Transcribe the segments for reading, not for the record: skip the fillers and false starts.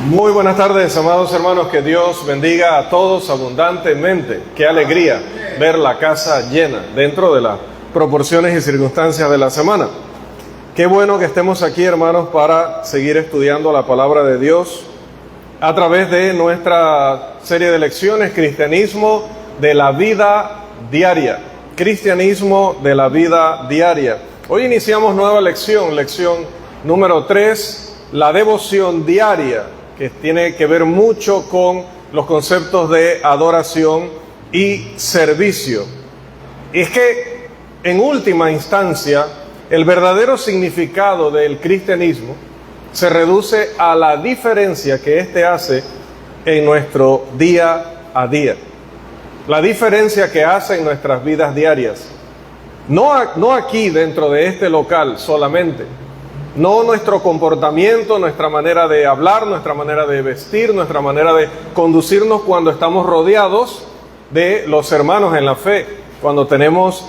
Muy buenas tardes, amados hermanos, que Dios bendiga a todos abundantemente. Qué alegría ver la casa llena dentro de las proporciones y circunstancias de la semana. Qué bueno que estemos aquí, hermanos, para seguir estudiando la palabra de Dios a través de nuestra serie de lecciones, Cristianismo de la vida diaria. Cristianismo de la vida diaria. Hoy iniciamos nueva lección número 3, la devoción diaria, que tiene que ver mucho con los conceptos de adoración y servicio. Y es que, en última instancia, el verdadero significado del cristianismo se reduce a la diferencia que éste hace en nuestro día a día. La diferencia que hace en nuestras vidas diarias. No aquí dentro de este local solamente. No nuestro comportamiento, nuestra manera de hablar, nuestra manera de vestir, nuestra manera de conducirnos cuando estamos rodeados de los hermanos en la fe. Cuando tenemos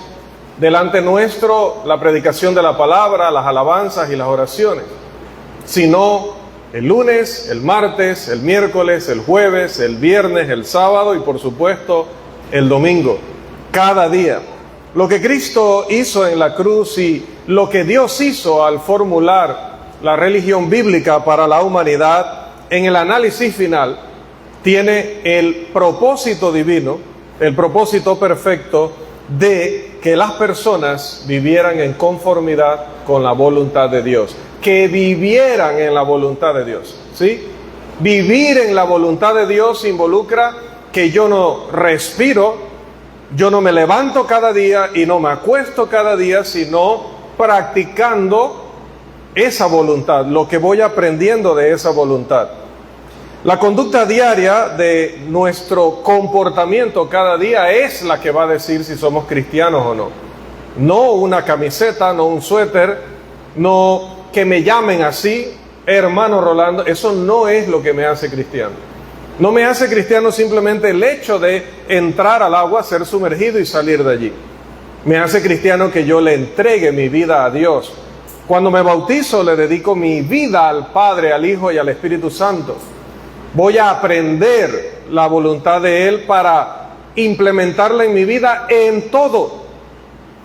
delante nuestro la predicación de la palabra, las alabanzas y las oraciones. Sino el lunes, el martes, el miércoles, el jueves, el viernes, el sábado y por supuesto el domingo. Cada día. Lo que Cristo hizo en la cruz y lo que Dios hizo al formular la religión bíblica para la humanidad, en el análisis final, tiene el propósito divino, el propósito perfecto de que las personas vivieran en conformidad con la voluntad de Dios, que vivieran en la voluntad de Dios, ¿sí? Vivir en la voluntad de Dios involucra que yo no respiro, yo no me levanto cada día y no me acuesto cada día, sino practicando esa voluntad, lo que voy aprendiendo de esa voluntad. La conducta diaria de nuestro comportamiento cada día es la que va a decir si somos cristianos o no. No una camiseta, no un suéter, no que me llamen así, hermano Rolando, eso no es lo que me hace cristiano. No me hace cristiano simplemente el hecho de entrar al agua, ser sumergido y salir de allí. Me hace cristiano que yo le entregue mi vida a Dios. Cuando me bautizo le dedico mi vida al Padre, al Hijo y al Espíritu Santo. Voy a aprender la voluntad de Él para implementarla en mi vida en todo.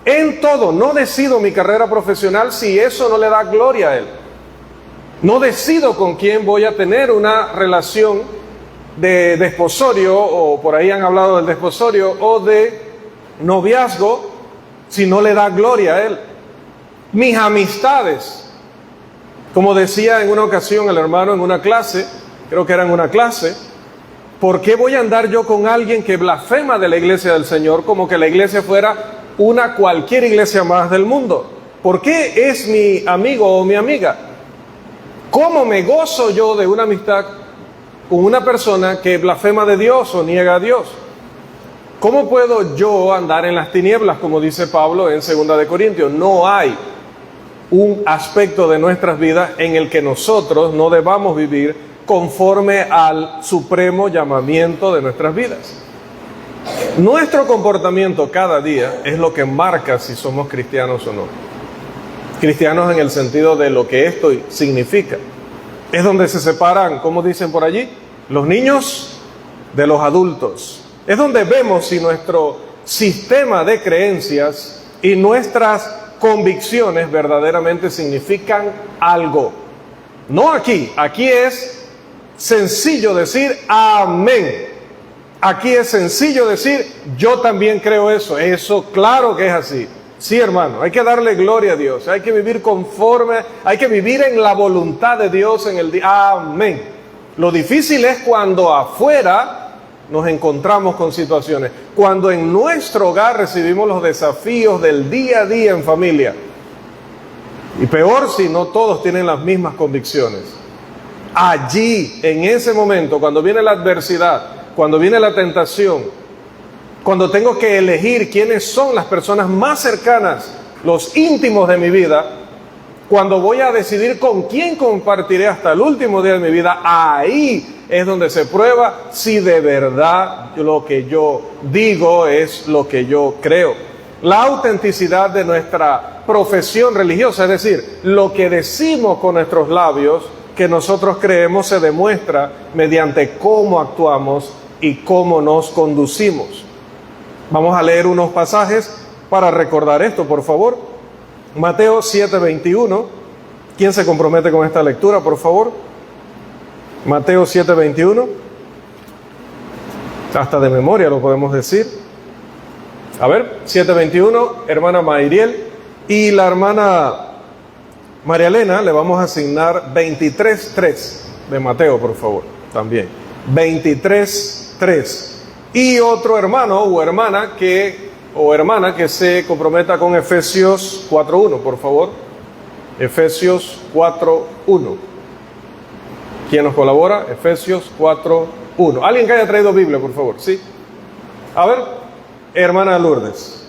En todo. No decido mi carrera profesional si eso no le da gloria a Él. No decido con quién voy a tener una relación de desposorio, o por ahí han hablado del desposorio, o de noviazgo, si no le da gloria a Él. Mis amistades, como decía en una ocasión el hermano en una clase, creo que era en una clase, ¿por qué voy a andar yo con alguien que blasfema de la iglesia del Señor como que la iglesia fuera una cualquier iglesia más del mundo? ¿Por qué es mi amigo o mi amiga? ¿Cómo me gozo yo de una amistad con una persona que blasfema de Dios o niega a Dios? ¿Cómo puedo yo andar en las tinieblas, como dice Pablo en 2 de Corintios? No hay un aspecto de nuestras vidas en el que nosotros no debamos vivir conforme al supremo llamamiento de nuestras vidas. Nuestro comportamiento cada día es lo que marca si somos cristianos o no. Cristianos en el sentido de lo que esto significa. Es donde se separan, como dicen por allí, los niños de los adultos. Es donde vemos si nuestro sistema de creencias y nuestras convicciones verdaderamente significan algo. No aquí. Aquí es sencillo decir amén. Aquí es sencillo decir yo también creo eso. Eso claro que es así. Sí, hermano, hay que darle gloria a Dios, hay que vivir conforme, hay que vivir en la voluntad de Dios en el día. Amén. Lo difícil es cuando afuera nos encontramos con situaciones, cuando en nuestro hogar recibimos los desafíos del día a día en familia. Y peor si no todos tienen las mismas convicciones. Allí, en ese momento, cuando viene la adversidad, cuando viene la tentación, cuando tengo que elegir quiénes son las personas más cercanas, los íntimos de mi vida, cuando voy a decidir con quién compartiré hasta el último día de mi vida, ahí es donde se prueba si de verdad lo que yo digo es lo que yo creo. La autenticidad de nuestra profesión religiosa, es decir, lo que decimos con nuestros labios, que nosotros creemos se demuestra mediante cómo actuamos y cómo nos conducimos. Vamos a leer unos pasajes para recordar esto, por favor. Mateo 7:21. ¿Quién se compromete con esta lectura, por favor? Mateo 7:21. Hasta de memoria lo podemos decir. A ver, 7:21, hermana Mayriel. Y la hermana María Elena le vamos a asignar 23:3 de Mateo, por favor, también. 23:3. Y otro hermano o hermana que se comprometa con Efesios 4:1, por favor. Efesios 4:1. ¿Quién nos colabora? Efesios 4:1. Alguien que haya traído Biblia, por favor, ¿sí? A ver, hermana Lourdes.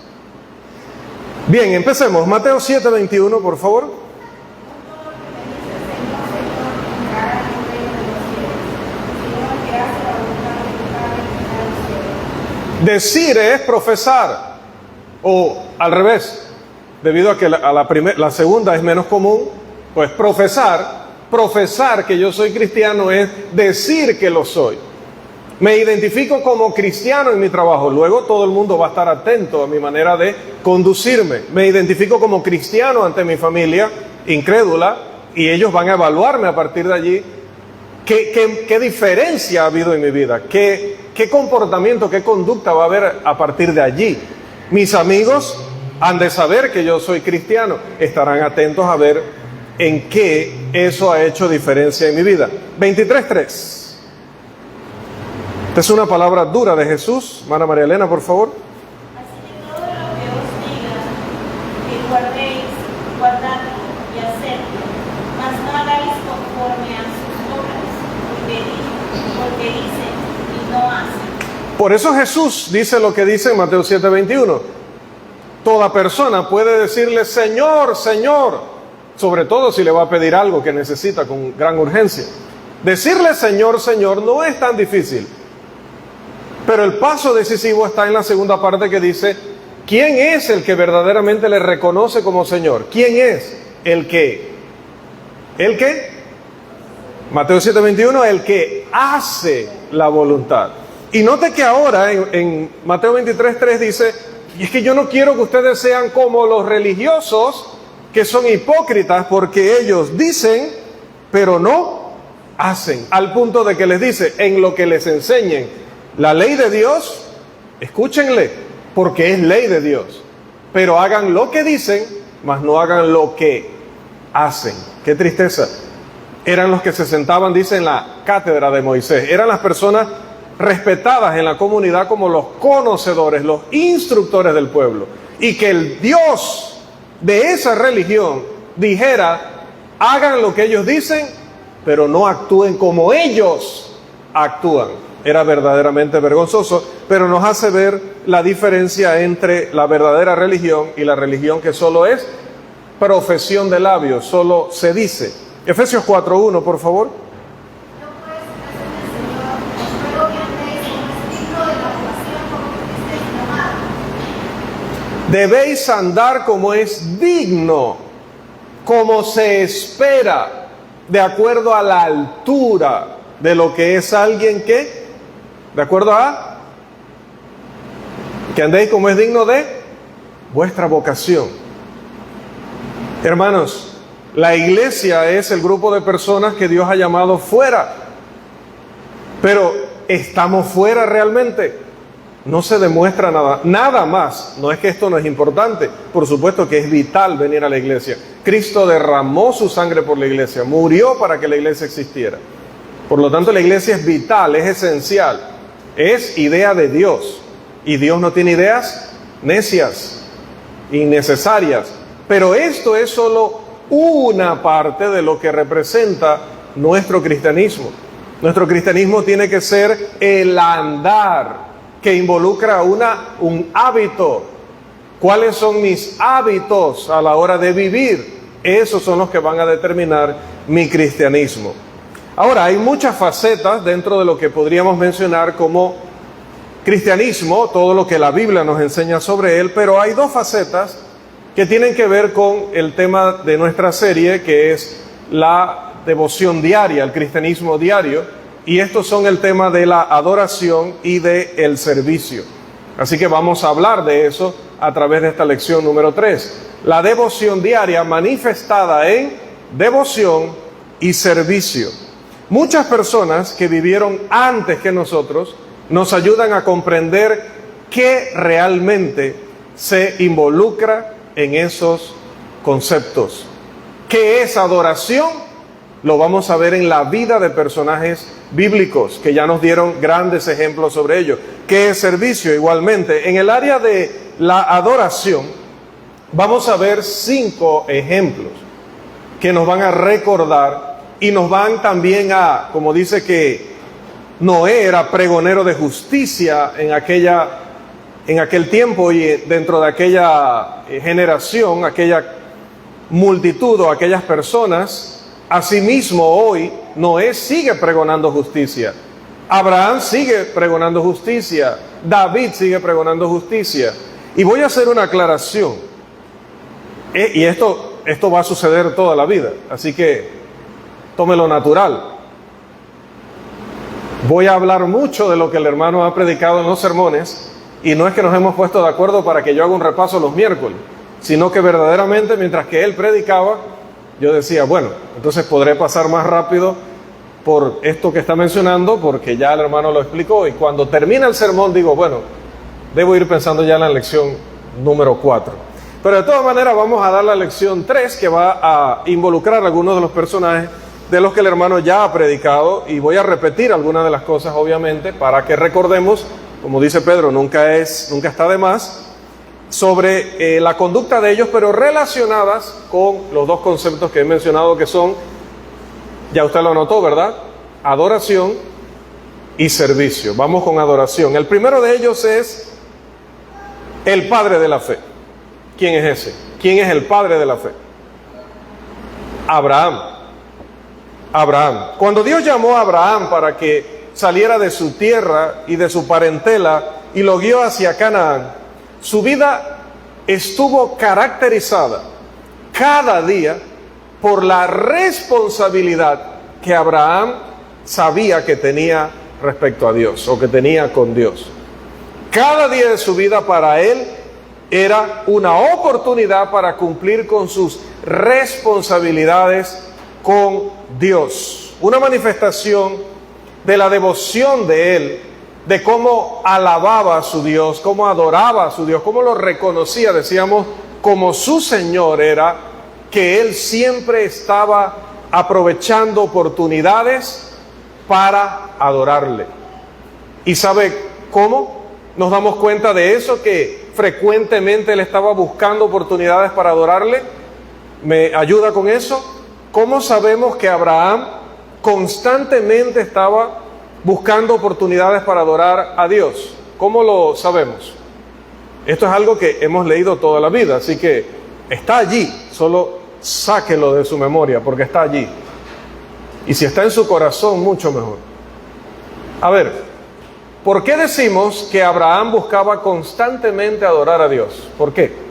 Bien, empecemos. Mateo 7:21, por favor. Decir es profesar, o al revés, debido a que la segunda es menos común, pues profesar que yo soy cristiano es decir que lo soy. Me identifico como cristiano en mi trabajo, luego todo el mundo va a estar atento a mi manera de conducirme. Me identifico como cristiano ante mi familia incrédula y ellos van a evaluarme a partir de allí qué diferencia ha habido en mi vida, qué comportamiento, qué conducta va a haber a partir de allí. Mis amigos han de saber que yo soy cristiano, estarán atentos a ver en qué eso ha hecho diferencia en mi vida. 23:3. Esta es una palabra dura de Jesús. Hermana María Elena, por favor. Así que todo lo que os diga, que guardéis, guardadlo y hacedlo, mas no hagáis conforme a sus obras, porque dicen y no hacen. Por eso Jesús dice lo que dice en Mateo 7:21. Toda persona puede decirle Señor, Señor, sobre todo si le va a pedir algo que necesita con gran urgencia. Decirle Señor, Señor no es tan difícil. Pero el paso decisivo está en la segunda parte que dice, ¿quién es el que verdaderamente le reconoce como Señor? ¿Quién es el que? ¿El qué? Mateo 7:21, el que hace la voluntad. Y note que ahora en Mateo 23:3 dice, y es que yo no quiero que ustedes sean como los religiosos que son hipócritas porque ellos dicen, pero no hacen. Al punto de que les dice, en lo que les enseñen la ley de Dios, escúchenle, porque es ley de Dios. Pero hagan lo que dicen, mas no hagan lo que hacen. Qué tristeza. Eran los que se sentaban, dice, en la cátedra de Moisés. Eran las personas respetadas en la comunidad como los conocedores, los instructores del pueblo. Y que el Dios de esa religión dijera, hagan lo que ellos dicen, pero no actúen como ellos actúan. Era verdaderamente vergonzoso, pero nos hace ver la diferencia entre la verdadera religión y la religión que solo es profesión de labios, solo se dice. Efesios 4:1, por favor. Debéis andar como es digno, como se espera, de acuerdo a la altura de lo que es alguien que... ¿De acuerdo a? Que andéis como es digno de vuestra vocación. Hermanos, la iglesia es el grupo de personas que Dios ha llamado fuera. Pero, ¿estamos fuera realmente? No se demuestra nada más. No es que esto no es importante. Por supuesto que es vital venir a la iglesia. Cristo derramó su sangre por la iglesia. Murió para que la iglesia existiera. Por lo tanto, la iglesia es vital, es esencial. Es idea de Dios, y Dios no tiene ideas necias, innecesarias, pero esto es solo una parte de lo que representa nuestro cristianismo. Nuestro cristianismo tiene que ser el andar, que involucra un hábito. ¿Cuáles son mis hábitos a la hora de vivir? Esos son los que van a determinar mi cristianismo. Ahora, hay muchas facetas dentro de lo que podríamos mencionar como cristianismo, todo lo que la Biblia nos enseña sobre él, pero hay dos facetas que tienen que ver con el tema de nuestra serie, que es la devoción diaria, el cristianismo diario, y estos son el tema de la adoración y del servicio. Así que vamos a hablar de eso a través de esta lección número 3. La devoción diaria manifestada en devoción y servicio. Muchas personas que vivieron antes que nosotros nos ayudan a comprender qué realmente se involucra en esos conceptos. ¿Qué es adoración? Lo vamos a ver en la vida de personajes bíblicos que ya nos dieron grandes ejemplos sobre ello. ¿Qué es servicio? Igualmente, en el área de la adoración vamos a ver 5 ejemplos que nos van a recordar y nos van también a, como dice que Noé era pregonero de justicia en aquel tiempo y dentro de aquella generación, aquella multitud o aquellas personas. Asimismo hoy Noé sigue pregonando justicia, Abraham sigue pregonando justicia, David sigue pregonando justicia. Y voy a hacer una aclaración, y esto va a suceder toda la vida, así que tómelo natural. Voy a hablar mucho de lo que el hermano ha predicado en los sermones, y no es que nos hemos puesto de acuerdo para que yo haga un repaso los miércoles, sino que verdaderamente mientras que él predicaba, yo decía, bueno, entonces podré pasar más rápido por esto que está mencionando, porque ya el hermano lo explicó, y cuando termina el sermón digo, bueno, debo ir pensando ya en la lección número 4. Pero de todas maneras vamos a dar la lección 3, que va a involucrar a algunos de los personajes de los que el hermano ya ha predicado, y voy a repetir algunas de las cosas, obviamente, para que recordemos, como dice Pedro, nunca está de más, sobre la conducta de ellos, pero relacionadas con los 2 conceptos que he mencionado, que son, ya usted lo anotó, ¿verdad? Adoración y servicio. Vamos con adoración. El primero de ellos es el padre de la fe. ¿Quién es ese? ¿Quién es el padre de la fe? Abraham. Cuando Dios llamó a Abraham para que saliera de su tierra y de su parentela y lo guió hacia Canaán, su vida estuvo caracterizada cada día por la responsabilidad que Abraham sabía que tenía respecto a Dios o que tenía con Dios. Cada día de su vida para él era una oportunidad para cumplir con sus responsabilidades con Dios. Una manifestación de la devoción de él, de cómo alababa a su Dios, cómo adoraba a su Dios, cómo lo reconocía, decíamos, como su Señor, era que él siempre estaba aprovechando oportunidades para adorarle. ¿Y sabe cómo nos damos cuenta de eso? Que frecuentemente él estaba buscando oportunidades para adorarle. ¿Me ayuda con eso? ¿Cómo sabemos que Abraham constantemente estaba buscando oportunidades para adorar a Dios? ¿Cómo lo sabemos? Esto es algo que hemos leído toda la vida, así que está allí, solo sáquelo de su memoria, porque está allí. Y si está en su corazón, mucho mejor. A ver, ¿por qué decimos que Abraham buscaba constantemente adorar a Dios? ¿Por qué?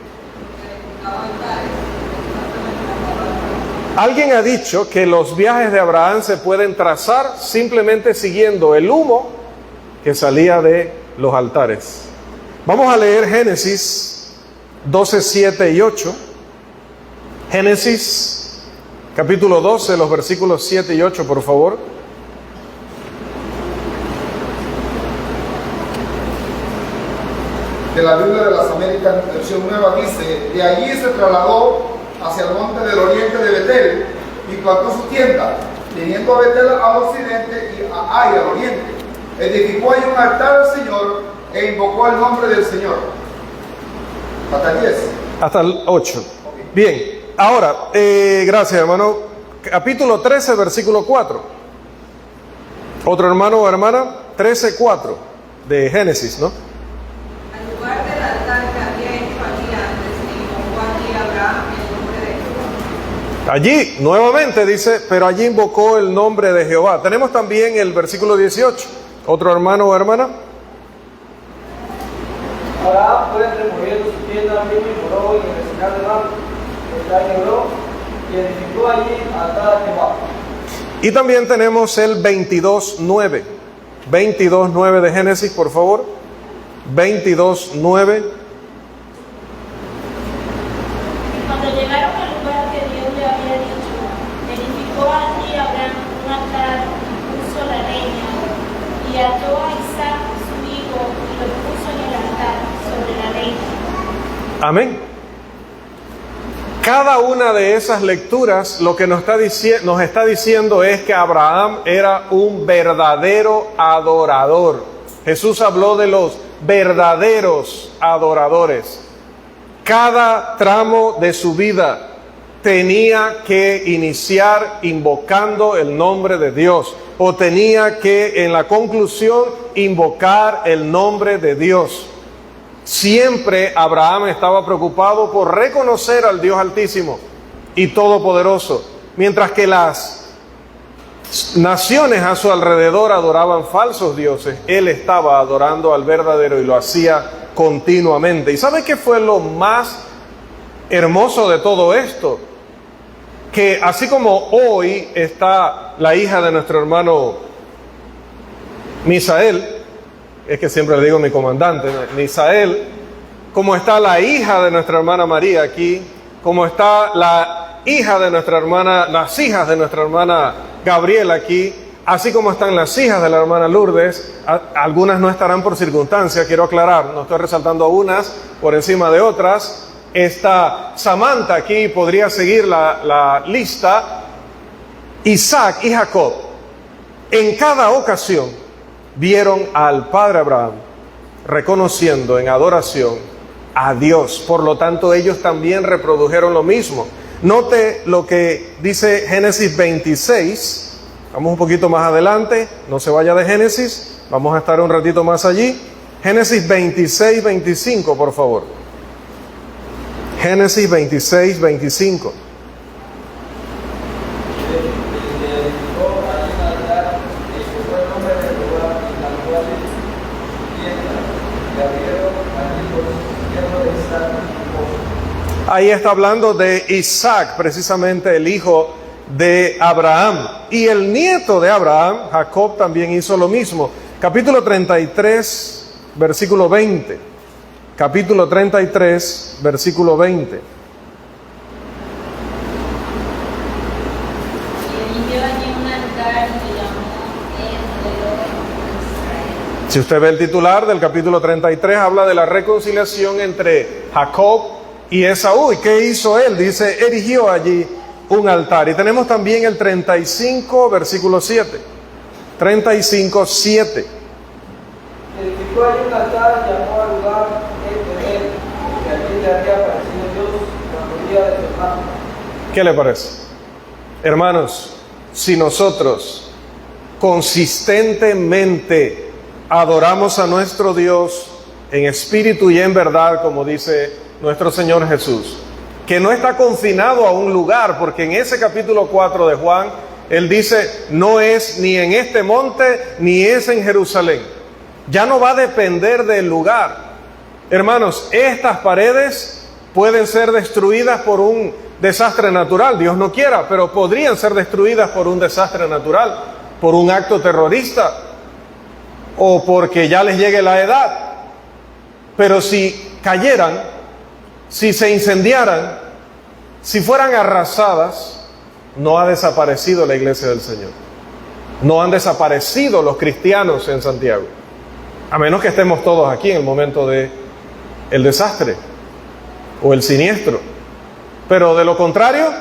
Alguien ha dicho que los viajes de Abraham se pueden trazar simplemente siguiendo el humo que salía de los altares. Vamos a leer Génesis 12, 7 y 8. Génesis capítulo 12, los versículos 7 y 8, por favor. De la Biblia de las Américas, versión nueva, dice: de allí se trasladó hacia el monte del oriente de Betel y plantó su tienda, viniendo a Betel al occidente y a Ai al oriente. Edificó ahí un altar al Señor e invocó el nombre del Señor. Hasta el 10. Hasta el 8. Bien, ahora, gracias hermano. Capítulo 13, versículo 4. Otro hermano o hermana, 13, 4 de Génesis, ¿no? Al lugar del altar que había hecho allí antes, invocó allí Abraham el nombre de Jehová. Allí, nuevamente dice, pero allí invocó el nombre de Jehová. Tenemos también el versículo 18. Otro hermano o hermana. Abraham fue removiendo su tienda mismo y moró en el vecinal de Mamre, que está en Hebrón, y edificó allí altar a Jehová. Y también tenemos el 22:9. 22:9 de Génesis, por favor. 22:9. Y cuando llegaron al lugar que Dios le había dicho, edificó allí Abraham un altar y puso la leña, y ató a Isaac su hijo y lo puso en el altar sobre la leña. Amén. Cada una de esas lecturas lo que nos está diciendo es que Abraham era un verdadero adorador. Jesús habló de los verdaderos adoradores. Cada tramo de su vida tenía que iniciar invocando el nombre de Dios, o tenía que en la conclusión invocar el nombre de Dios. Siempre Abraham estaba preocupado por reconocer al Dios Altísimo y Todopoderoso, mientras que las naciones a su alrededor adoraban falsos dioses. Él estaba adorando al verdadero y lo hacía continuamente. ¿Y sabe qué fue lo más hermoso de todo esto? Que así como hoy está la hija de nuestro hermano Misael, es que siempre le digo mi comandante, Misael, como está la hija de nuestra hermana María aquí, como está la hija de nuestra hermana, las hijas de nuestra hermana Gabriela aquí, así como están las hijas de la hermana Lourdes. Algunas no estarán por circunstancia, quiero aclarar, no estoy resaltando unas por encima de otras. Está Samantha aquí, podría seguir la lista. Isaac y Jacob, en cada ocasión, vieron al padre Abraham reconociendo en adoración a Dios. Por lo tanto, ellos también reprodujeron lo mismo. Note lo que dice Génesis 26. Vamos un poquito más adelante, no se vaya de Génesis, vamos a estar un ratito más allí. Génesis 26, 25, por favor. Génesis 26, 25. Ahí está hablando de Isaac, precisamente el hijo de Abraham. Y el nieto de Abraham, Jacob, también hizo lo mismo. Capítulo 33, versículo 20. Capítulo 33, versículo 20. Si usted ve el titular del capítulo 33, habla de la reconciliación entre Jacob y Esaú. ¿Y qué hizo él? Dice, erigió allí un altar. Y tenemos también el 35, versículo 7. 35, 7. Edificó allí un altar y llamó al lugar Betel, que allí le había aparecido Dios cuando día de su hermano. ¿Qué le parece? Hermanos, si nosotros consistentemente adoramos a nuestro Dios en espíritu y en verdad, como dice nuestro Señor Jesús, que no está confinado a un lugar, porque en ese capítulo 4 de Juan, Él dice, no es ni en este monte, ni es en Jerusalén. Ya no va a depender del lugar. Hermanos, estas paredes pueden ser destruidas por un desastre natural, Dios no quiera, pero podrían ser destruidas por un desastre natural, por un acto terrorista, o porque ya les llegue la edad. Pero si cayeran, si se incendiaran, si fueran arrasadas, no ha desaparecido la iglesia del Señor. No han desaparecido los cristianos en Santiago. A menos que estemos todos aquí en el momento de el desastre o el siniestro. Pero de lo contrario,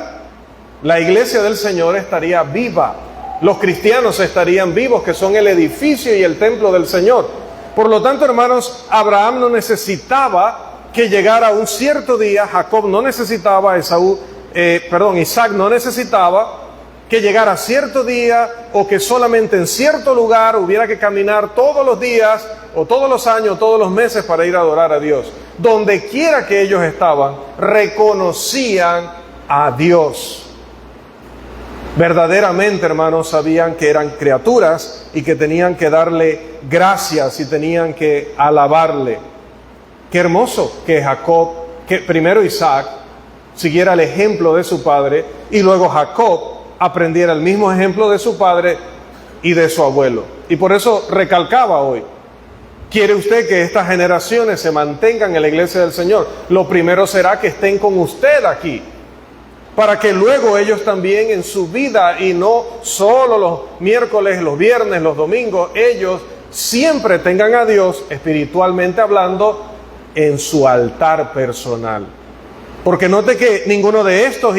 la iglesia del Señor estaría viva. Los cristianos estarían vivos, que son el edificio y el templo del Señor. Por lo tanto, hermanos, Abraham no necesitaba que llegara un cierto día, Jacob no necesitaba, Isaac no necesitaba que llegara cierto día, o que solamente en cierto lugar hubiera que caminar todos los días, o todos los años, o todos los meses para ir a adorar a Dios. Donde quiera que ellos estaban, reconocían a Dios. Verdaderamente, hermanos, sabían que eran criaturas y que tenían que darle gracias y tenían que alabarle. Qué hermoso que primero Isaac siguiera el ejemplo de su padre, y luego Jacob aprendiera el mismo ejemplo de su padre y de su abuelo. Y por eso recalcaba hoy, ¿quiere usted que estas generaciones se mantengan en la iglesia del Señor? Lo primero será que estén con usted aquí, para que luego ellos también en su vida, y no solo los miércoles, los viernes, los domingos, ellos siempre tengan a Dios, espiritualmente hablando, en su altar personal. Porque note que ninguno de estos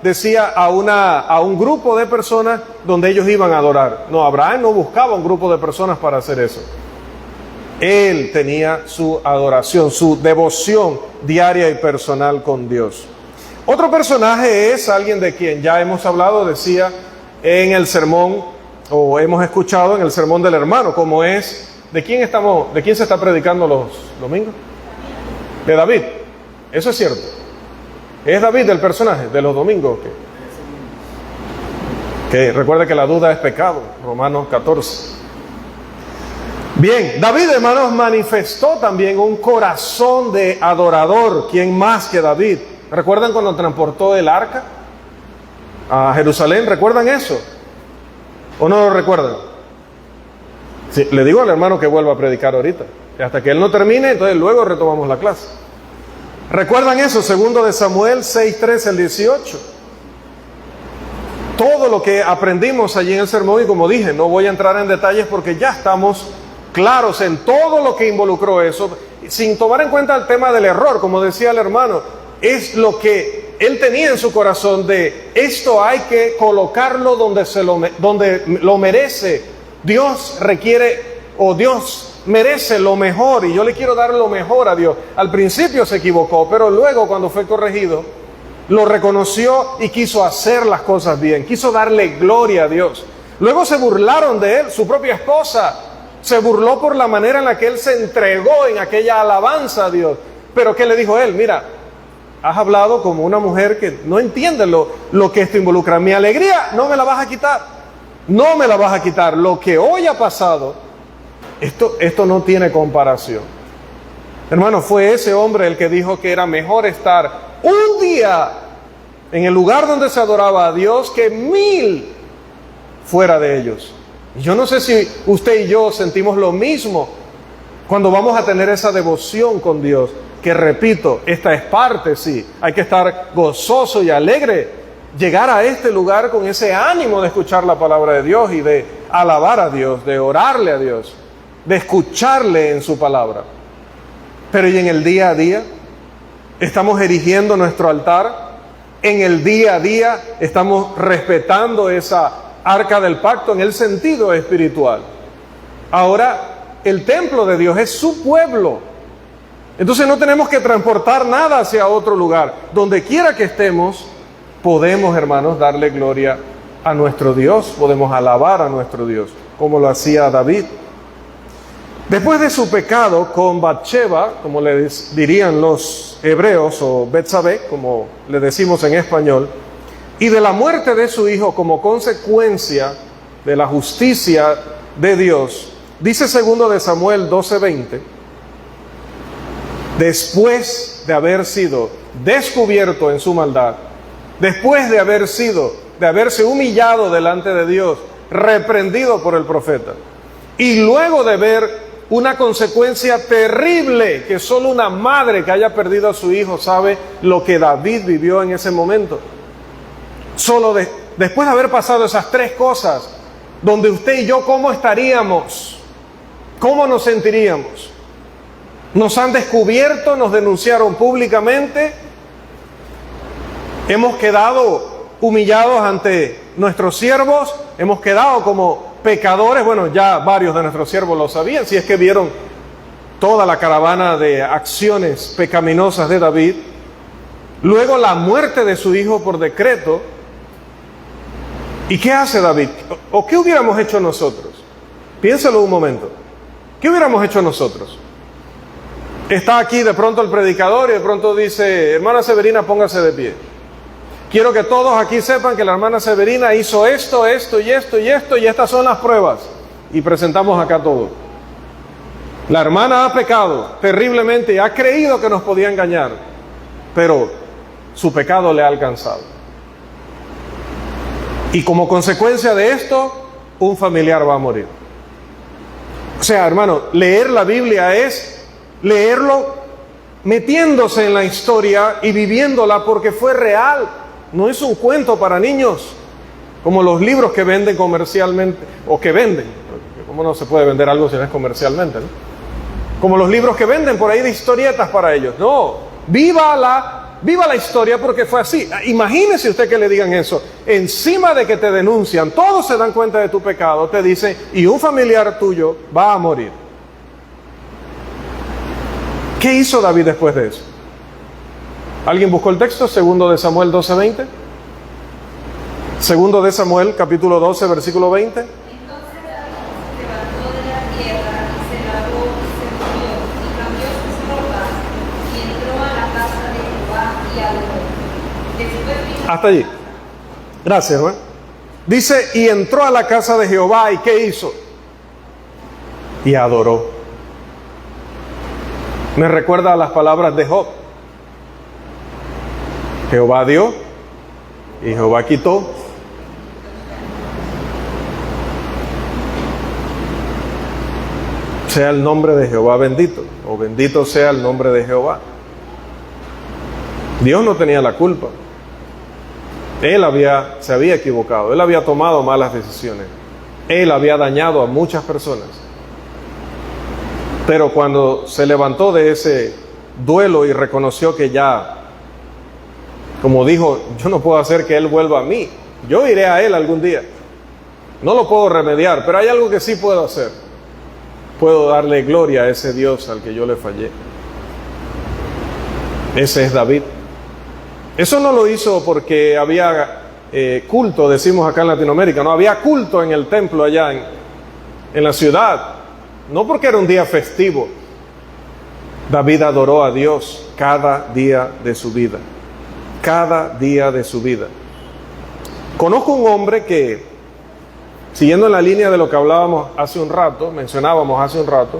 decía a un grupo de personas donde ellos iban a adorar. No, Abraham no buscaba un grupo de personas para hacer eso. Él tenía su adoración, su devoción diaria y personal con Dios. Otro personaje es alguien de quien ya hemos hablado, decía en el sermón, o hemos escuchado en el sermón del hermano, como es, ¿de quién se está predicando los domingos? De David. Eso es cierto. ¿Es David el personaje de los domingos? Que recuerde que la duda es pecado, Romanos 14. Bien, David, hermanos, manifestó también un corazón de adorador. ¿Quién más que David? ¿Recuerdan cuando transportó el arca a Jerusalén? ¿Recuerdan eso? ¿O no lo recuerdan? Sí, le digo al hermano que vuelva a predicar ahorita. Y hasta que él no termine, entonces luego retomamos la clase. ¿Recuerdan eso? Segundo de Samuel 6:13 al 18. Todo lo que aprendimos allí en el sermón, y como dije, no voy a entrar en detalles porque ya estamos claros en todo lo que involucró eso, sin tomar en cuenta el tema del error, como decía el hermano, es lo que él tenía en su corazón de esto hay que colocarlo donde lo merece. Dios requiere, o Dios merece lo mejor, y yo le quiero dar lo mejor a Dios. Al principio se equivocó, pero luego cuando fue corregido, lo reconoció y quiso hacer las cosas bien, quiso darle gloria a Dios. Luego se burlaron de él, su propia esposa se burló por la manera en la que él se entregó en aquella alabanza a Dios. Pero ¿qué le dijo él? Mira, has hablado como una mujer que no entiende lo que esto involucra. Mi alegría no me la vas a quitar, no me la vas a quitar. Lo que hoy ha pasado, esto no tiene comparación. Hermano, fue ese hombre el que dijo que era mejor estar un día en el lugar donde se adoraba a Dios que 1000 fuera de ellos. Y yo no sé si usted y yo sentimos lo mismo cuando vamos a tener esa devoción con Dios, que repito, esta es parte, sí, hay que estar gozoso y alegre, llegar a este lugar con ese ánimo de escuchar la palabra de Dios y de alabar a Dios, de orarle a Dios, de escucharle en su palabra. Pero ¿y en el día a día? ¿Estamos erigiendo nuestro altar? ¿En el día a día estamos respetando esa arca del pacto en el sentido espiritual? Ahora, el templo de Dios es su pueblo. Entonces no tenemos que transportar nada hacia otro lugar. Donde quiera que estemos, podemos, hermanos, darle gloria a nuestro Dios, podemos alabar a nuestro Dios, como lo hacía David. Después de su pecado con Batseba, como le dirían los hebreos, o Betsabé, como le decimos en español, y de la muerte de su hijo como consecuencia de la justicia de Dios, dice segundo de Samuel 12:20, después de haber sido descubierto en su maldad, después de haberse humillado delante de Dios, reprendido por el profeta, y luego de ver una consecuencia terrible que solo una madre que haya perdido a su hijo sabe lo que David vivió en ese momento. Después de haber pasado esas tres cosas, donde usted y yo, ¿cómo estaríamos? ¿Cómo nos sentiríamos? Nos han descubierto, nos denunciaron públicamente, hemos quedado humillados ante nuestros siervos, hemos quedado como pecadores. Bueno, ya varios de nuestros siervos lo sabían, si es que vieron toda la caravana de acciones pecaminosas de David. Luego la muerte de su hijo por decreto. ¿Y qué hace David? ¿O qué hubiéramos hecho nosotros? Piénselo un momento. ¿Qué hubiéramos hecho nosotros? Está aquí de pronto el predicador y de pronto dice, hermana Severina, póngase de pie. Quiero que todos aquí sepan que la hermana Severina hizo esto, esto y esto y esto, y estas son las pruebas. Y presentamos acá todo. La hermana ha pecado terriblemente y ha creído que nos podía engañar, pero su pecado le ha alcanzado. Y como consecuencia de esto, un familiar va a morir. O sea, hermano, leer la Biblia es leerlo metiéndose en la historia y viviéndola porque fue real. No es un cuento para niños, como los libros que venden comercialmente, o que venden. ¿Cómo no se puede vender algo si no es comercialmente, no? Como los libros que venden por ahí de historietas para ellos. No, viva la historia porque fue así. Imagínese usted que le digan eso. Encima de que te denuncian, todos se dan cuenta de tu pecado, te dicen, y un familiar tuyo va a morir. ¿Qué hizo David después de eso? ¿Alguien buscó el texto? Segundo de Samuel 12:20. Segundo de Samuel, capítulo 12, versículo 20. Entonces David se levantó de la tierra y se lavó y se vistió y cambió sus ropas y entró a la casa de Jehová y adoró. Después vino Hasta allí. Gracias, ¿no? Dice, y entró a la casa de Jehová, ¿y qué hizo? Y adoró. Me recuerda a las palabras de Job. Jehová dio y Jehová quitó. Sea el nombre de Jehová bendito, o bendito sea el nombre de Jehová. Dios no tenía la culpa. Él se había equivocado, él había tomado malas decisiones, él había dañado a muchas personas. Pero cuando se levantó de ese duelo y reconoció que ya, como dijo, yo no puedo hacer que él vuelva a mí, yo iré a él algún día, no lo puedo remediar, pero hay algo que sí puedo hacer. Puedo darle gloria a ese Dios al que yo le fallé. Ese es David. Eso no lo hizo porque había culto, decimos acá en Latinoamérica, no había culto en el templo allá en la ciudad, no porque era un día festivo. David adoró a Dios cada día de su vida, cada día de su vida. Conozco un hombre que, siguiendo en la línea de lo que hablábamos hace un rato, mencionábamos hace un rato,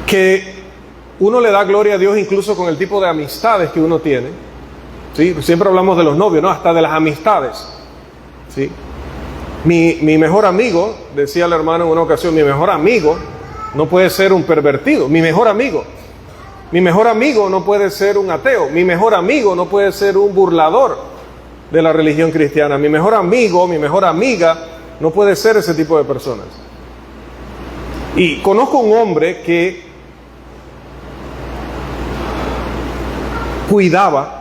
que uno le da gloria a Dios incluso con el tipo de amistades que uno tiene. ¿Sí? Siempre hablamos de los novios, ¿no? Hasta de las amistades. ¿Sí? Mi mejor amigo, decía el hermano en una ocasión, mi mejor amigo no puede ser un pervertido. Mi mejor amigo no puede ser un ateo. Mi mejor amigo no puede ser un burlador de la religión cristiana. Mi mejor amigo, mi mejor amiga no puede ser ese tipo de personas. Y conozco un hombre que cuidaba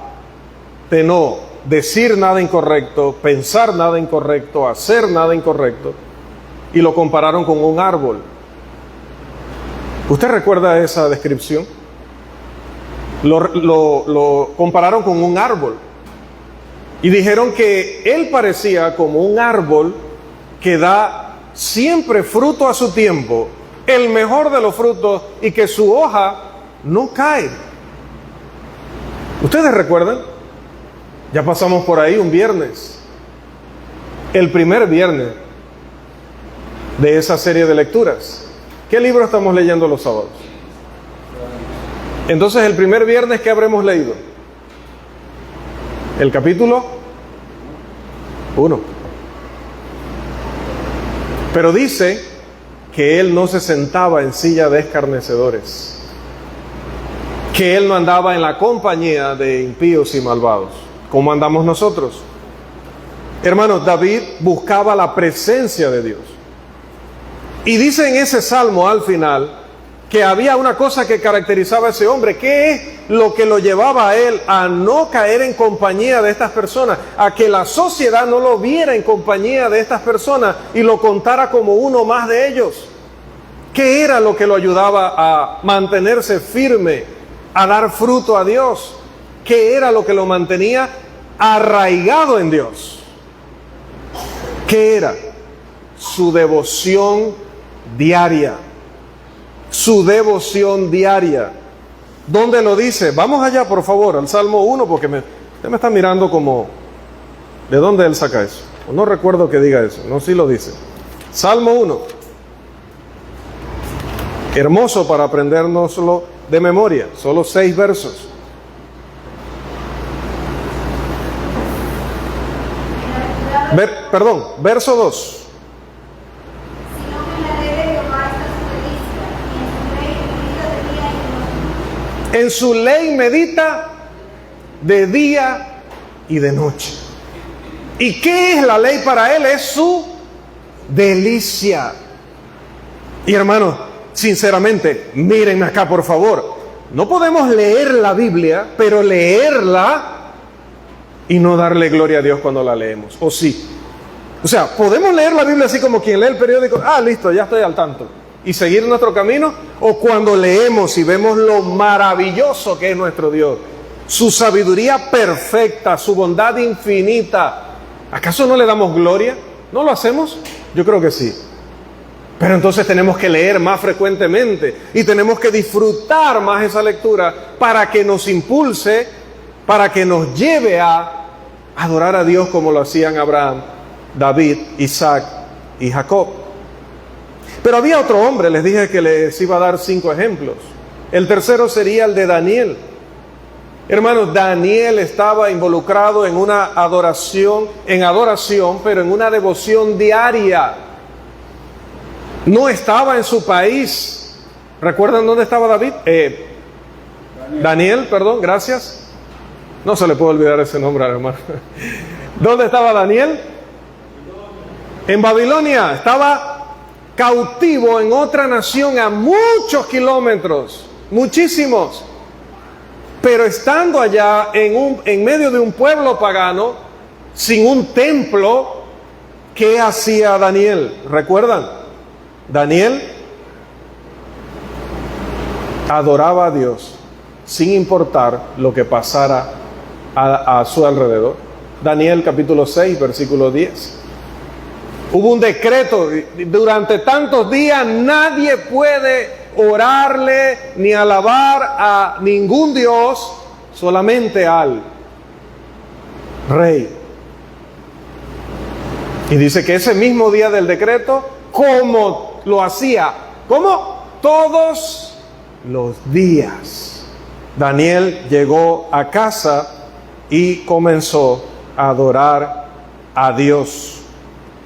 de no decir nada incorrecto, pensar nada incorrecto, hacer nada incorrecto, y lo compararon con un árbol. ¿Usted recuerda esa descripción? Lo compararon con un árbol y dijeron que él parecía como un árbol que da siempre fruto a su tiempo, el mejor de los frutos, y que su hoja no cae. ¿Ustedes recuerdan? Ya pasamos por ahí un viernes, el primer viernes de esa serie de lecturas. ¿Qué libro estamos leyendo los sábados? Entonces, el primer viernes, ¿qué habremos leído? El capítulo 1. Pero dice que él no se sentaba en silla de escarnecedores, que él no andaba en la compañía de impíos y malvados. ¿Cómo andamos nosotros? Hermanos, David buscaba la presencia de Dios. Y dice en ese salmo al final que había una cosa que caracterizaba a ese hombre. ¿Qué es lo que lo llevaba a él a no caer en compañía de estas personas? A que la sociedad no lo viera en compañía de estas personas y lo contara como uno más de ellos. ¿Qué era lo que lo ayudaba a mantenerse firme, a dar fruto a Dios? ¿Qué era lo que lo mantenía arraigado en Dios? ¿Qué era? Su devoción diaria. Su devoción diaria. ¿Dónde lo dice? Vamos allá, por favor, al Salmo 1, porque usted me está mirando como, ¿de dónde él saca eso? No recuerdo que diga eso, no, sí lo dice. Salmo 1. Hermoso para aprendérnoslo de memoria, solo 6 versos. Bienaventurado Verso 2. Sino que en la ley de Jehová está su delicia, y en su ley medita de día y de noche. En su ley medita de día y de noche. ¿Y qué es la ley para él? Es su delicia. Y hermanos, sinceramente, mírenme acá por favor. No podemos leer la Biblia, pero leerla y no darle gloria a Dios cuando la leemos. ¿O sí? O sea, podemos leer la Biblia así como quien lee el periódico. Listo, ya estoy al tanto. Y seguir nuestro camino. O cuando leemos y vemos lo maravilloso que es nuestro Dios. Su sabiduría perfecta, su bondad infinita. ¿Acaso no le damos gloria? ¿No lo hacemos? Yo creo que sí. Pero entonces tenemos que leer más frecuentemente y tenemos que disfrutar más esa lectura para que nos impulse, para que nos lleve a adorar a Dios como lo hacían Abraham, David, Isaac y Jacob. Pero había otro hombre, les dije que les iba a dar 5 ejemplos. El tercero sería el de Daniel. Hermanos, Daniel estaba involucrado en una adoración, pero en una devoción diaria. No estaba en su país. ¿Recuerdan dónde estaba David? Daniel, perdón, gracias. No se le puede olvidar ese nombre, hermano. ¿Dónde estaba Daniel? En Babilonia. Estaba cautivo en otra nación a muchos kilómetros, muchísimos. Pero estando allá en medio de un pueblo pagano, sin un templo, ¿qué hacía Daniel? ¿Recuerdan? Daniel adoraba a Dios sin importar lo que pasara a su alrededor. Daniel capítulo 6, versículo 10. Hubo un decreto, durante tantos días nadie puede orarle ni alabar a ningún Dios, solamente al rey. Y dice que ese mismo día del decreto, como lo hacía, ¿cómo? Todos los días, Daniel llegó a casa y comenzó a adorar a Dios.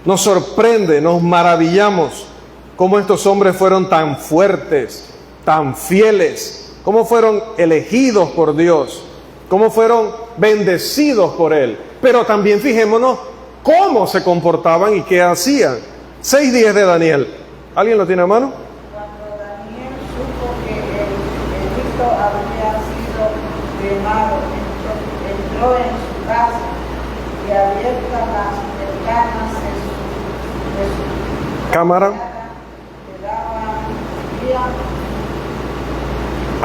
Nos sorprende, nos maravillamos cómo estos hombres fueron tan fuertes, tan fieles, cómo fueron elegidos por Dios, cómo fueron bendecidos por Él. Pero también fijémonos cómo se comportaban y qué hacían. 6:10 de Daniel. ¿Alguien lo tiene a mano? Cuando Daniel supo que el Egipto había sido quemado, entró en su casa y abiertas las ventanas de su Cámara. le daba guía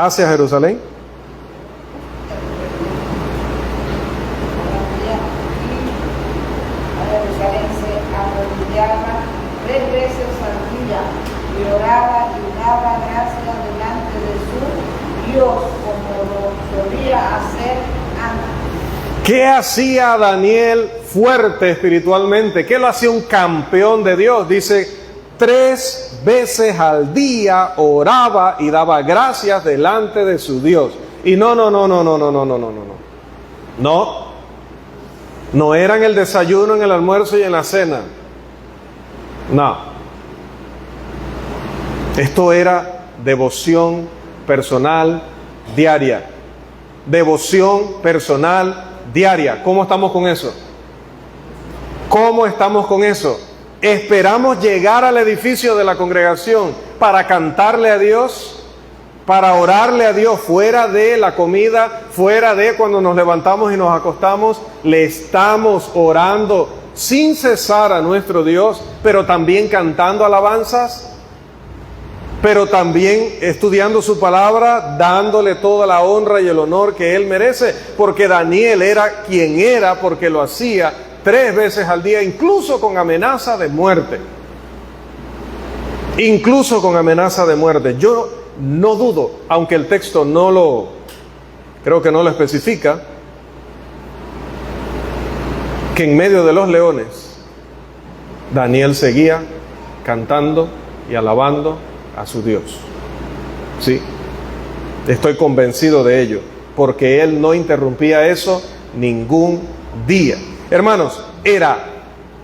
Hacia Jerusalén. a Jerusalén, se arrodillaba 3 veces al día y oraba y daba gracias delante de su Dios como lo solía hacer antes. ¿Qué hacía Daniel fuerte espiritualmente? ¿Qué lo hacía un campeón de Dios? Dice, 3 veces al día oraba y daba gracias delante de su Dios. Y no era en el desayuno, en el almuerzo y en la cena. No. Esto era devoción personal diaria. Devoción personal diaria. ¿Cómo estamos con eso? ¿Cómo estamos con eso? ¿Esperamos llegar al edificio de la congregación para cantarle a Dios, para orarle a Dios fuera de la comida, fuera de cuando nos levantamos y nos acostamos? Le estamos orando sin cesar a nuestro Dios, pero también cantando alabanzas, pero también estudiando su palabra, dándole toda la honra y el honor que Él merece, porque Daniel era quien era, porque lo hacía 3 veces al día, incluso con amenaza de muerte. Incluso con amenaza de muerte. Yo no dudo, aunque el texto creo que no lo especifica, que en medio de los leones, Daniel seguía cantando y alabando a su Dios. Sí, estoy convencido de ello, porque él no interrumpía eso ningún día. Hermanos, era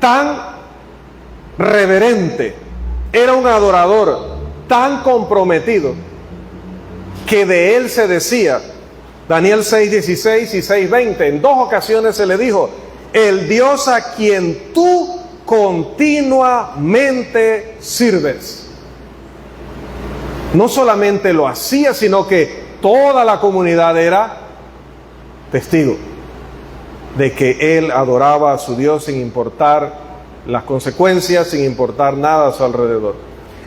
tan reverente, era un adorador tan comprometido, que de él se decía, Daniel 6:16 y 6:20, en dos ocasiones se le dijo: el Dios a quien tú continuamente sirves. No solamente lo hacía, sino que toda la comunidad era testigo de que él adoraba a su Dios sin importar las consecuencias, sin importar nada a su alrededor.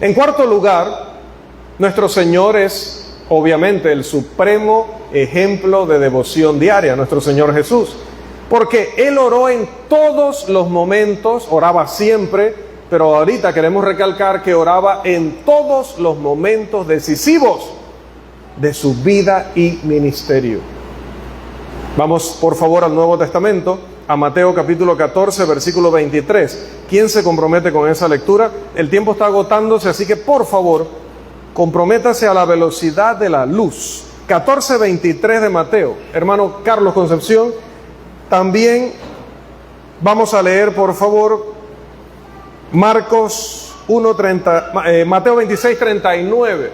En cuarto lugar, nuestro Señor es obviamente el supremo ejemplo de devoción diaria, nuestro Señor Jesús, porque Él oró en todos los momentos, oraba siempre, pero ahorita queremos recalcar que oraba en todos los momentos decisivos de su vida y ministerio. Vamos por favor al Nuevo Testamento, a Mateo capítulo 14, versículo 23. ¿Quién se compromete con esa lectura? El tiempo está agotándose, así que por favor, comprométase a la velocidad de la luz. 14:23 de Mateo. Hermano Carlos Concepción, también vamos a leer, por favor, Marcos 1:30, Mateo 26:39.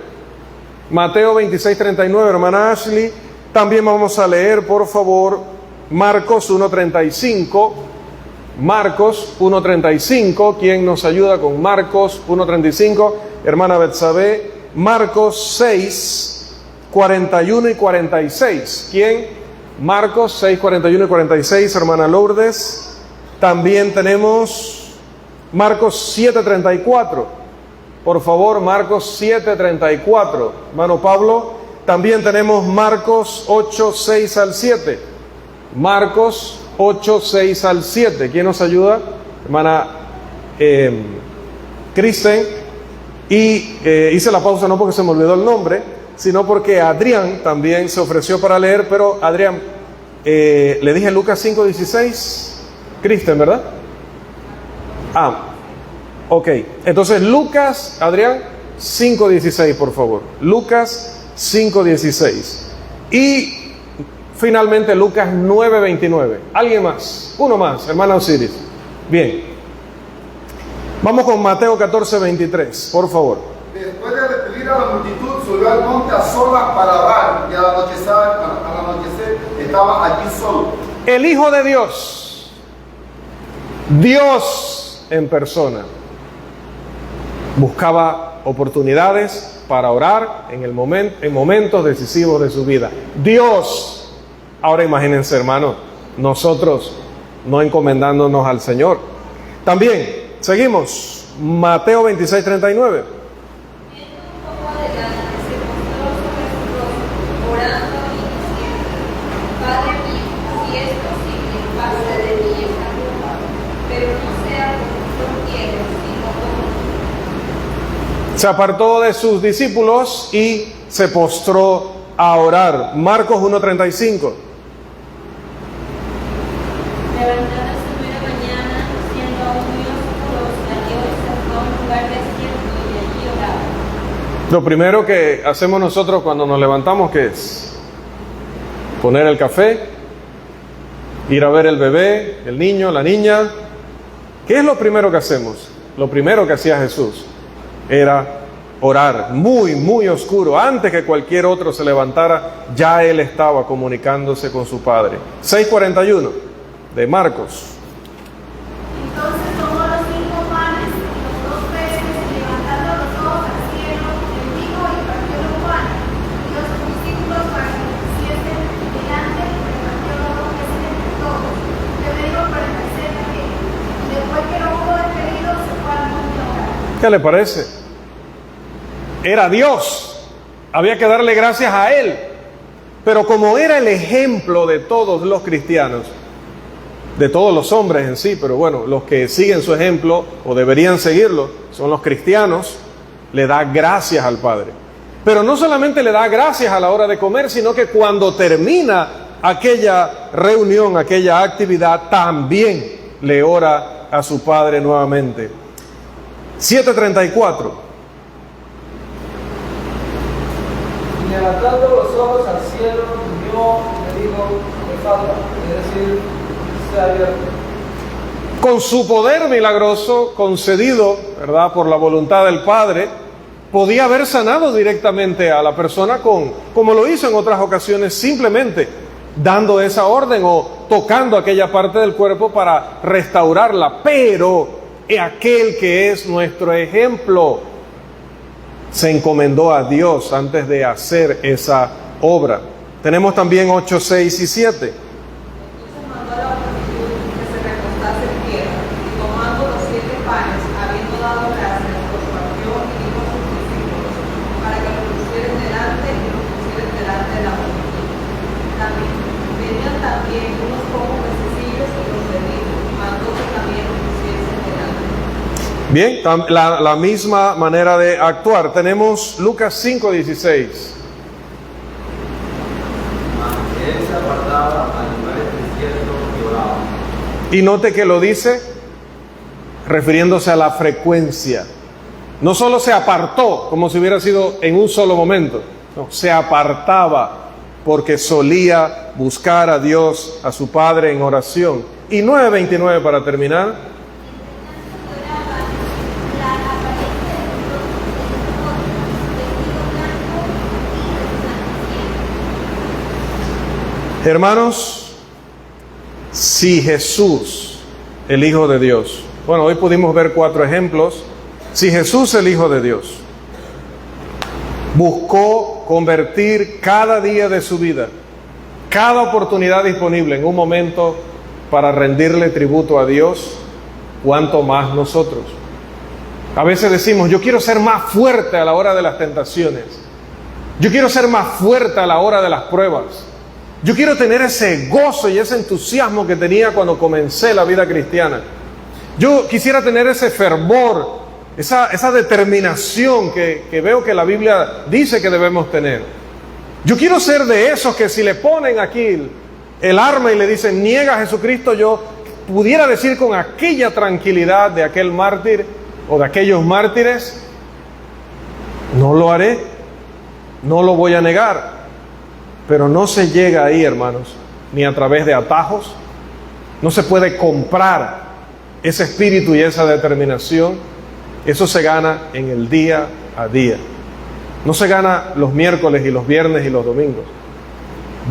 Mateo 26:39, hermana Ashley. También vamos a leer, por favor, Marcos 1:35. Marcos 1:35. ¿Quién nos ayuda con Marcos 1:35? Hermana Betsabé. Marcos 6:41 y 46. ¿Quién? Marcos 6:41 y 46, hermana Lourdes. También tenemos Marcos 7:34. Por favor, Marcos 7:34. Hermano Pablo. También tenemos Marcos 8:6 al 7. Marcos 8:6 al 7. ¿Quién nos ayuda? Hermana Kristen. Y hice la pausa no porque se me olvidó el nombre, sino porque Adrián también se ofreció para leer, pero Adrián, le dije Lucas 5:16, Kristen, ¿verdad? Ok, entonces Lucas, Adrián, 5:16, por favor. Lucas 5:16. Y finalmente Lucas 9:29. ¿Alguien más? Uno más, hermana Osiris. Bien. Vamos con Mateo 14:23, por favor. Después de despedir a la multitud, subió al monte a solas para orar, y al anochecer estaba allí solo. El Hijo de Dios, Dios en persona, buscaba oportunidades para orar en momentos decisivos de su vida. Dios. Ahora imagínense, hermanos, nosotros no encomendándonos al Señor. También seguimos, Mateo 26:39. Viendo un poco adelante, se postró sobre su rostro, orando y diciendo: Padre mío, si es posible, pase de mí esta copa, pero no sea como yo quiero, sino como tú. Se apartó de sus discípulos y se postró a orar. Marcos 1:35. Levantándose muy de mañana, siendo aún muy oscuros, salió y se fue a un lugar desierto y allí oraba. Lo primero que hacemos nosotros cuando nos levantamos, ¿qué es? Poner el café, ir a ver el bebé, el niño, la niña. ¿Qué es lo primero que hacemos? Lo primero que hacía Jesús era orar, muy, muy oscuro. Antes que cualquier otro se levantara, ya Él estaba comunicándose con su Padre. 6:41 de Marcos. Entonces tomó los 5 panes y los 2 peces, y levantando los ojos al cielo, bendijo y partió los panes, y los discípulos para que lo pusiesen delante, y repartió los peces entre todos. De medio 46 aquellos. Después que lo hubo despedido, se fue al monte a orar. ¿Qué le parece? Era Dios, había que darle gracias a Él. Pero como era el ejemplo de todos los cristianos, de todos los hombres en sí, pero bueno, los que siguen su ejemplo o deberían seguirlo son los cristianos, le da gracias al Padre. Pero no solamente le da gracias a la hora de comer, sino que cuando termina aquella reunión, aquella actividad, también le ora a su Padre nuevamente. 7:34. Y levantando los ojos al cielo, vio y le dijo: Efata, es decir, sea abierto. con su poder milagroso concedido, ¿verdad?, por la voluntad del Padre, podía haber sanado directamente a la persona como lo hizo en otras ocasiones, simplemente dando esa orden o tocando aquella parte del cuerpo para restaurarla. Pero aquel que es nuestro ejemplo se encomendó a Dios antes de hacer esa obra. Tenemos también 8, 6 y 7. Entonces mandó a la multitud que se recostase en tierra, y tomando los 7 panes, habiendo dado gracias, los partió y dijo a sus discípulos, para que los pusieren delante y los pusieren delante de la multitud. Venían también unos pocos pececillos y los bendijo, mandó que también los pusiesen delante. Bien, la misma manera de actuar. Tenemos Lucas 5, 16. Él se apartaba a lugares desiertos y oraba. Y note que lo dice refiriéndose a la frecuencia. No solo se apartó como si hubiera sido en un solo momento, no, se apartaba porque solía buscar a Dios, a su Padre en oración. Y 9:29 para terminar. Hermanos, si Jesús, el Hijo de Dios, bueno, hoy pudimos ver 4 ejemplos. Si Jesús, el Hijo de Dios, buscó convertir cada día de su vida, cada oportunidad disponible en un momento para rendirle tributo a Dios, ¿cuánto más nosotros? A veces decimos, yo quiero ser más fuerte a la hora de las tentaciones. Yo quiero ser más fuerte a la hora de las pruebas. Yo quiero tener ese gozo y ese entusiasmo que tenía cuando comencé la vida cristiana. Yo quisiera tener ese fervor, esa determinación que veo que la Biblia dice que debemos tener. Yo quiero ser de esos que si le ponen aquí el arma y le dicen, niega a Jesucristo, yo pudiera decir con aquella tranquilidad de aquel mártir o de aquellos mártires, no lo haré, no lo voy a negar. Pero no se llega ahí, hermanos, ni a través de atajos. No se puede comprar ese espíritu y esa determinación. Eso se gana en el día a día. No se gana los miércoles y los viernes y los domingos.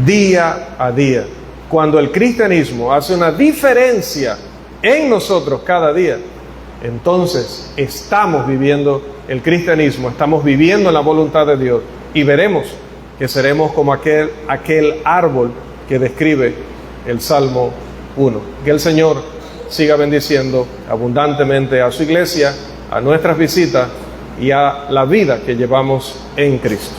Día a día. Cuando el cristianismo hace una diferencia en nosotros cada día, entonces estamos viviendo el cristianismo, estamos viviendo la voluntad de Dios y veremos que seremos como aquel árbol que describe el Salmo 1. Que el Señor siga bendiciendo abundantemente a su iglesia, a nuestras visitas y a la vida que llevamos en Cristo.